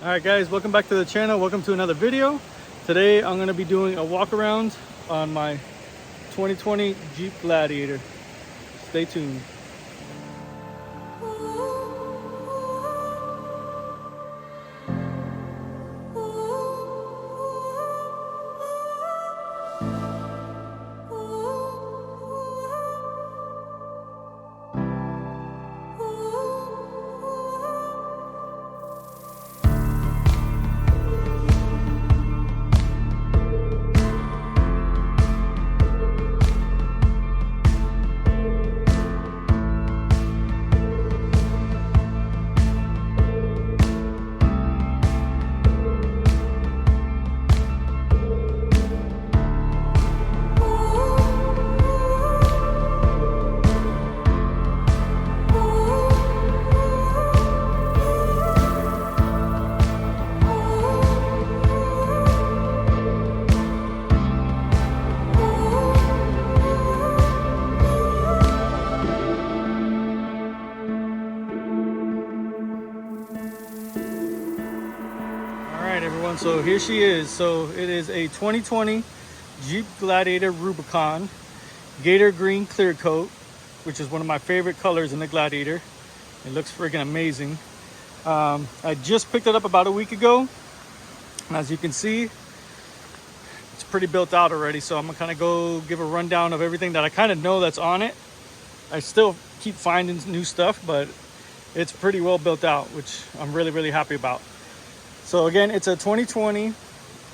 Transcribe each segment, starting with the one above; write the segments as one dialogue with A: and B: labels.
A: All right guys, welcome back to the channel. Welcome to another video. Today I'm going to be doing a walk around on my 2020 Jeep Gladiator. Stay tuned. Everyone, so here she is. So it is a 2020 Jeep Gladiator Rubicon Gator Green Clear Coat, which is one of my favorite colors in the Gladiator. It looks freaking amazing. I just picked it up about a week ago, and as you can see, it's pretty built out already. So I'm gonna kind of go give a rundown of everything that I kind of know that's on it. I still keep finding new stuff, but it's pretty well built out, which I'm really happy about. So again, it's a 2020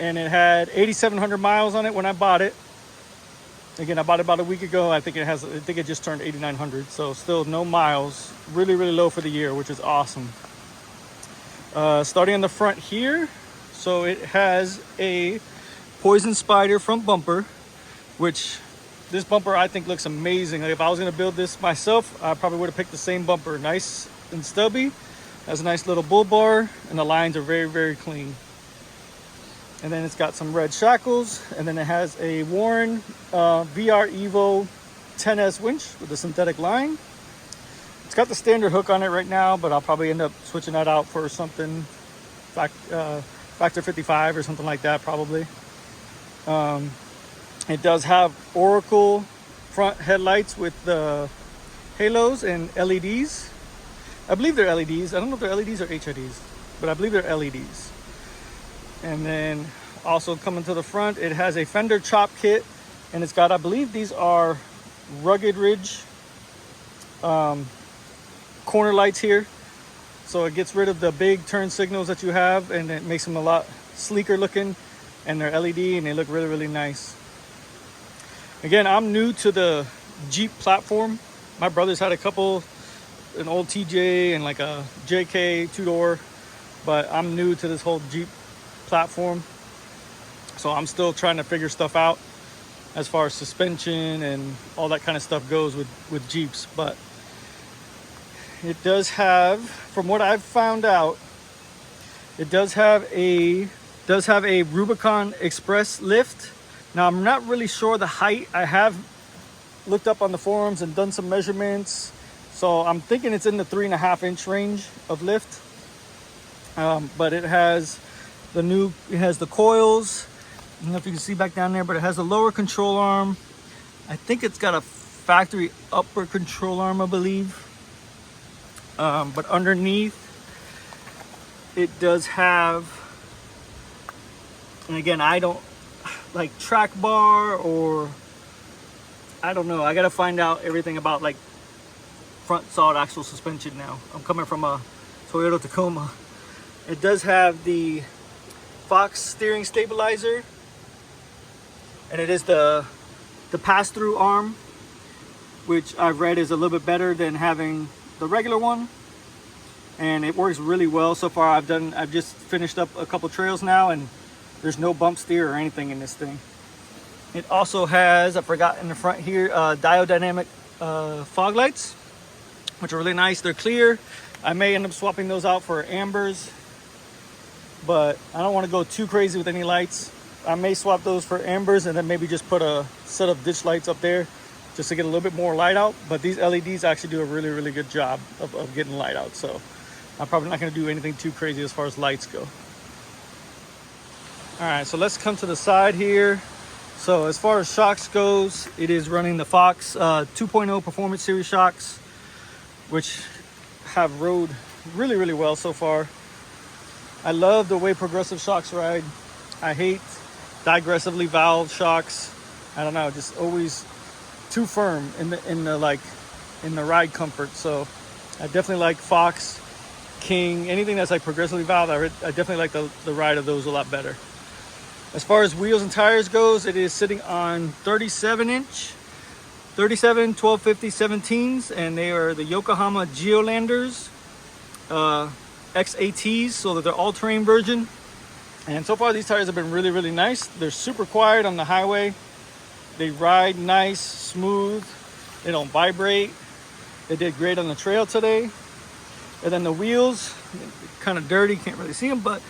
A: and it had 8,700 miles on it when I bought it. Again, I bought it about a week ago. I think it just turned 8,900. So still no miles, really low for the year, which is awesome. Starting on the front here. So it has a poison spider front bumper, which this bumper I think looks amazing. Like if I was gonna build this myself, I probably would have picked the same bumper. Nice and stubby. Has a nice little bull bar, and the lines are very clean. And then it's got some red shackles, and then it has a Warren VR Evo 10S winch with a synthetic line. It's got the standard hook on it right now, but I'll probably end up switching that out for something factor 55 or something like that probably. It does have Oracle front headlights with the halos and LEDs. I believe they're LEDs. I don't know if they're LEDs or HIDs, but I believe they're LEDs. And then also coming to the front, it has a fender chop kit, and it's got, I believe these are Rugged Ridge corner lights here. So it gets rid of the big turn signals that you have, and it makes them a lot sleeker looking, and they're LED and they look really nice. Again, I'm new to the Jeep platform. My brother's had a couple, an old TJ and like a JK two-door, but I'm new to this whole Jeep platform, so I'm still trying to figure stuff out as far as suspension and all that kind of stuff goes with Jeeps. But it does have, from what I've found out, it does have a Rubicon Express lift. Now I'm not really sure the height. I have looked up on the forums and done some measurements. So I'm thinking it's in the 3.5-inch range of lift. But it has the coils. I don't know if you can see back down there, but it has a lower control arm. I think it's got a factory upper control arm, I believe. But underneath, it does have, and again, I don't like track bar, or I don't know. I gotta find out everything about like front solid axle suspension now. I'm coming from a Toyota Tacoma. It does have the Fox steering stabilizer, and it is the pass-through arm, which I've read is a little bit better than having the regular one, and it works really well so far. I've just finished up a couple trails now, and there's no bump steer or anything in this thing. It also has, I forgot in the front here, diodynamic fog lights, which are really nice. They're clear. I may end up swapping those out for ambers, but I don't want to go too crazy with any lights. I may swap those for ambers and then maybe just put a set of ditch lights up there just to get a little bit more light out. But these LEDs actually do a really good job of getting light out. So I'm probably not going to do anything too crazy as far as lights go. All right, so let's come to the side here. So as far as shocks goes, it is running the Fox 2.0 Performance Series shocks, which have rode really, really well so far. I love the way progressive shocks ride. I hate digressively valved shocks. I don't know, just always too firm in the ride comfort. So I definitely like Fox, King, anything that's like progressively valved. I definitely like the ride of those a lot better. As far as wheels and tires goes, it is sitting on 37-inch, 37 1250 17s, and they are the Yokohama Geolanders XATs, so they're all-terrain version. And so far these tires have been really, really nice. They're super quiet on the highway. They ride nice, smooth. They don't vibrate. They did great on the trail today. And then the wheels, kind of dirty, can't really see them, but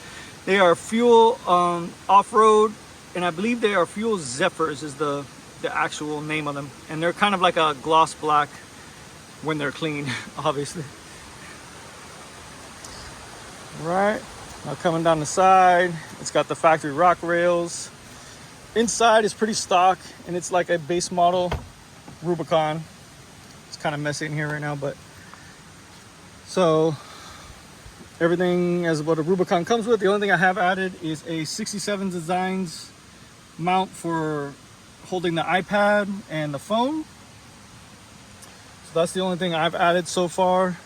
A: they are Fuel off-road, and I believe they are Fuel Zephyrs is the actual name of them. And they're kind of like a gloss black when they're clean, obviously. Right, now coming down the side, it's got the factory rock rails. Inside is pretty stock, and it's like a base model Rubicon. It's kind of messy in here right now, but so everything as what a Rubicon comes with. The only thing I have added is a 67's Designs mount for holding the iPad and the phone. So that's the only thing I've added so far.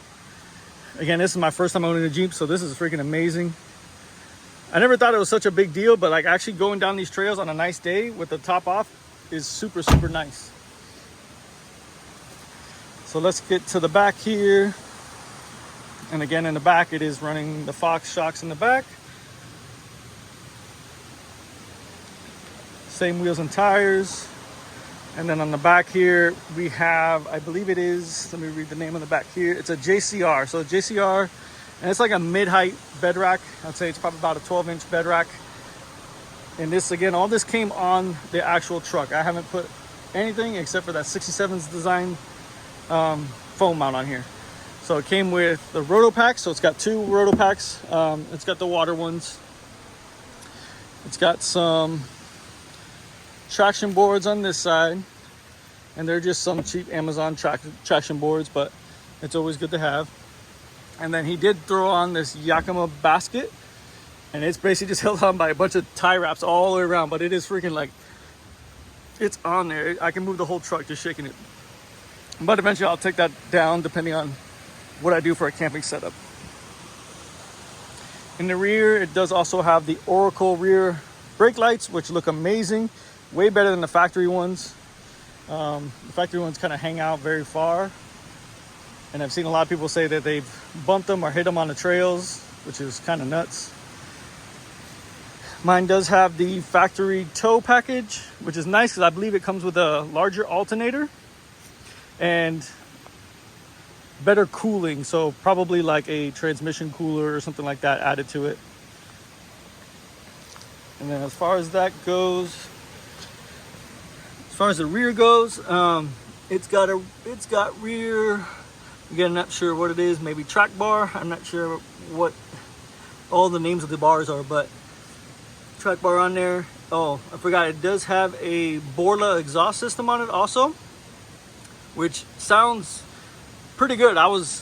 A: Again, this is my first time owning a Jeep, so this is freaking amazing. I never thought it was such a big deal, but like actually going down these trails on a nice day with the top off is super, super nice. So let's get to the back here. And again, in the back, it is running the Fox shocks in the back. Same wheels and tires. And then on the back here, we have, I believe it is, let me read the name on the back here. It's a JCR. So JCR, and it's like a mid-height bed rack. I'd say it's probably about a 12-inch bed rack. And this, again, all this came on the actual truck. I haven't put anything except for that 67's design foam mount on here. So it came with the roto packs. So it's got two roto packs. It's got the water ones. It's got some traction boards on this side, and they're just some cheap Amazon traction boards, but it's always good to have. And then he did throw on this Yakima basket, and it's basically just held on by a bunch of tie wraps all the way around, but it is freaking like, it's on there. I can move the whole truck just shaking it. But eventually I'll take that down depending on what I do for a camping setup. In the rear, it does also have the Oracle rear brake lights, which look amazing. Way better than the factory ones. The factory ones kind of hang out very far. And I've seen a lot of people say that they've bumped them or hit them on the trails, which is kind of nuts. Mine does have the factory tow package, which is nice because I believe it comes with a larger alternator and better cooling. So probably like a transmission cooler or something like that added to it. And then as far as that goes, as far as the rear goes, it's got rear, again, I'm not sure what it is, maybe track bar. I'm not sure what all the names of the bars are, but track bar on there. Oh, I forgot, it does have a Borla exhaust system on it also, which sounds pretty good. I was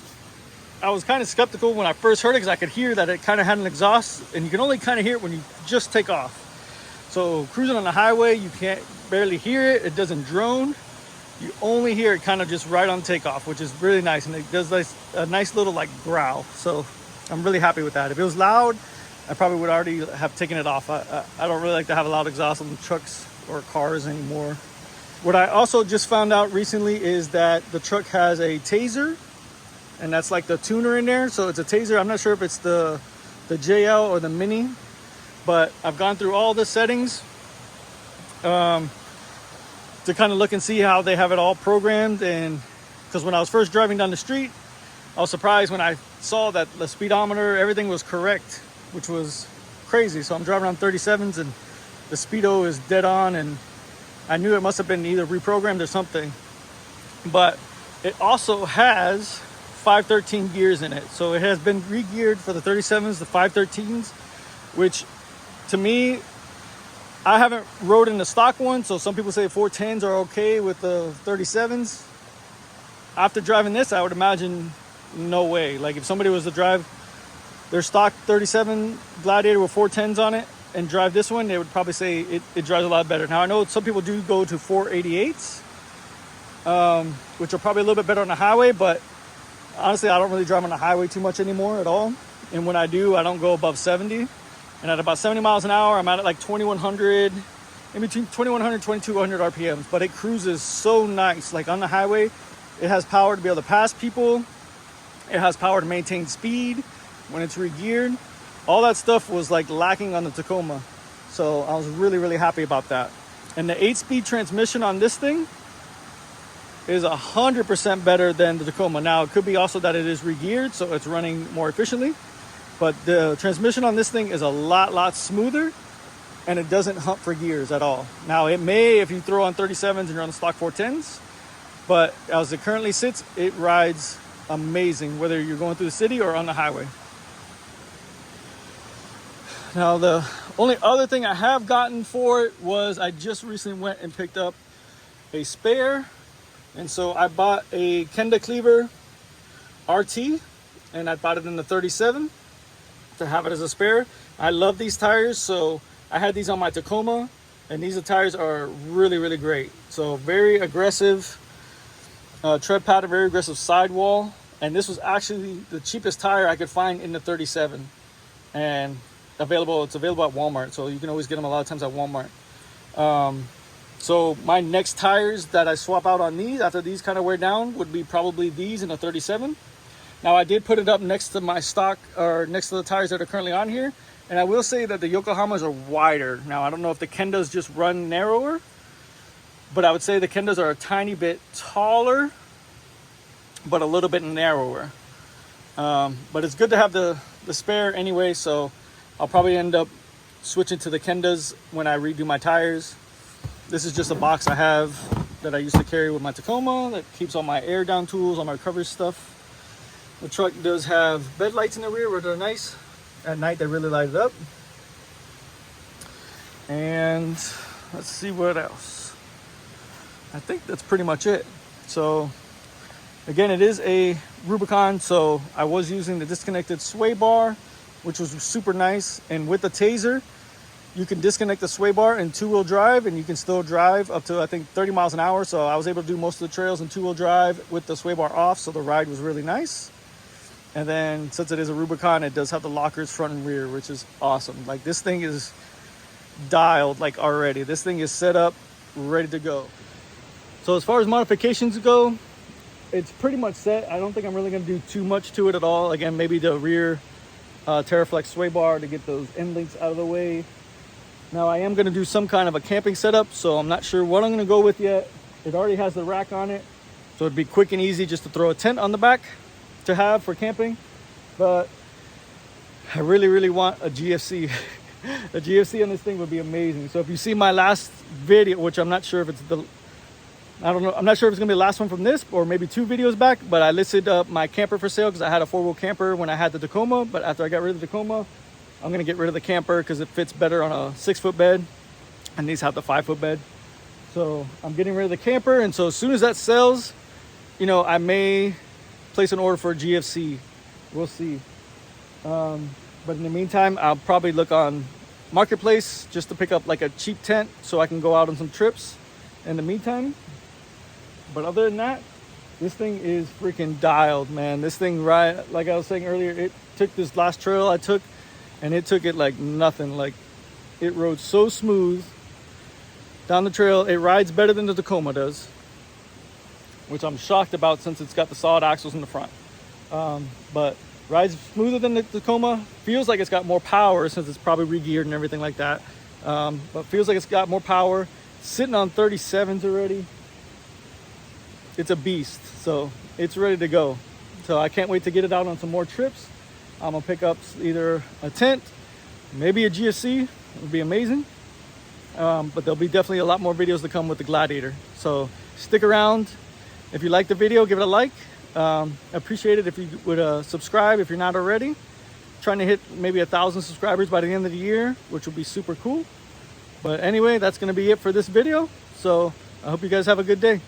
A: kind of skeptical when I first heard it because I could hear that it kind of had an exhaust, and you can only kind of hear it when you just take off. So cruising on the highway, you can't barely hear it. It doesn't drone. You only hear it kind of just right on takeoff, which is really nice, and it does a nice little like growl. So I'm really happy with that. If it was loud, I probably would already have taken it off. I don't really like to have a loud exhaust on trucks or cars anymore. What I also just found out recently is that the truck has a taser, and that's like the tuner in there. So it's a taser. I'm not sure if it's the JL or the Mini, but I've gone through all the settings to kind of look and see how they have it all programmed. And because when I was first driving down the street, I was surprised when I saw that the speedometer, everything was correct, which was crazy. So I'm driving on 37's and the speedo is dead on, and I knew it must have been either reprogrammed or something. But it also has 513 gears in it. So it has been re-geared for the 37s, the 513s, which to me, I haven't rode in the stock one. So some people say 410s are okay with the 37s. After driving this, I would imagine no way. Like if somebody was to drive their stock 37 Gladiator with 410s on it and drive this one, they would probably say it drives a lot better. Now I know some people do go to 488s, which are probably a little bit better on the highway, but honestly, I don't really drive on the highway too much anymore at all. And when I do, I don't go above 70. And at about 70 miles an hour, I'm at like 2100, in between 2100 and 2200 RPMs. But it cruises so nice. Like on the highway, it has power to be able to pass people. It has power to maintain speed when it's re-geared. All that stuff was like lacking on the Tacoma. So I was really, really happy about that. And the 8-speed transmission on this thing is 100% better than the Tacoma. Now, it could be also that it is re-geared, so it's running more efficiently. But the transmission on this thing is a lot smoother, and it doesn't hump for gears at all. Now, it may if you throw on 37s and you're on the stock 410s, but as it currently sits, it rides amazing, whether you're going through the city or on the highway. Now, the only other thing I have gotten for it was I just recently went and picked up a spare. And so I bought a Kenda Cleaver RT, and I bought it in the 37 to have it as a spare. I love these tires, so I had these on my Tacoma, and these tires are really, really great. So very aggressive tread pattern, very aggressive sidewall. And this was actually the cheapest tire I could find in the 37, and it's available at Walmart. So you can always get them a lot of times at Walmart. So my next tires that I swap out on these after these kind of wear down would be probably these in a 37. Now I did put it up next to my stock, or next to the tires that are currently on here. And I will say that the Yokohamas are wider. Now I don't know if the Kendas just run narrower, but I would say the Kendas are a tiny bit taller, but a little bit narrower. But it's good to have the spare anyway. So I'll probably end up switching to the Kendas when I redo my tires. This is just a box I have that I used to carry with my Tacoma that keeps all my air down tools, all my coverage stuff. The truck does have bed lights in the rear, which are nice. At night, they really light it up. And let's see what else. I think that's pretty much it. So again, it is a Rubicon, so I was using the disconnected sway bar, which was super nice. And with the Taser, you can disconnect the sway bar in two-wheel drive, and you can still drive up to, I think, 30 miles an hour. So I was able to do most of the trails in two-wheel drive with the sway bar off, so the ride was really nice. And then since it is a Rubicon, it does have the lockers front and rear, which is awesome. Like this thing is dialed like already. This thing is set up, ready to go. So as far as modifications go, it's pretty much set. I don't think I'm really going to do too much to it at all. Again, maybe the rear Terraflex sway bar to get those end links out of the way. Now I am going to do some kind of a camping setup, so I'm not sure what I'm going to go with yet. It already has the rack on it, so it'd be quick and easy just to throw a tent on the back to have for camping. But I really want a GFC. A GFC on this thing would be amazing. So if you see my last video, which I'm not sure if it's I'm not sure if it's gonna be the last one from this or maybe 2 videos back, but I listed up my camper for sale because I had a 4-wheel camper when I had the Tacoma. But after I got rid of the Tacoma, I'm gonna get rid of the camper because it fits better on a 6-foot bed, and these have the 5-foot bed. So I'm getting rid of the camper, and so as soon as that sells, you know, I may place an order for a GFC. We'll see. But in the meantime, I'll probably look on Marketplace just to pick up like a cheap tent so I can go out on some trips in the meantime. But other than that, this thing is freaking dialed, man. This thing, right, like I was saying earlier, it took this last trail I took, and it took it like nothing. Like, it rode so smooth down the trail. It rides better than the Tacoma does, which I'm shocked about since it's got the solid axles in the front. But rides smoother than the Tacoma. Feels like it's got more power since it's probably re-geared and everything like that. But feels like it's got more power. Sitting on 37s already. It's a beast. So it's ready to go. So I can't wait to get it out on some more trips. I'm gonna pick up either a tent, maybe a GFC. It would be amazing. But there'll be definitely a lot more videos to come with the Gladiator. So stick around. If you like the video, give it a like. Appreciate it if you would subscribe if you're not already. Trying to hit maybe 1,000 subscribers by the end of the year, which will be super cool. But anyway, that's going to be it for this video. So I hope you guys have a good day.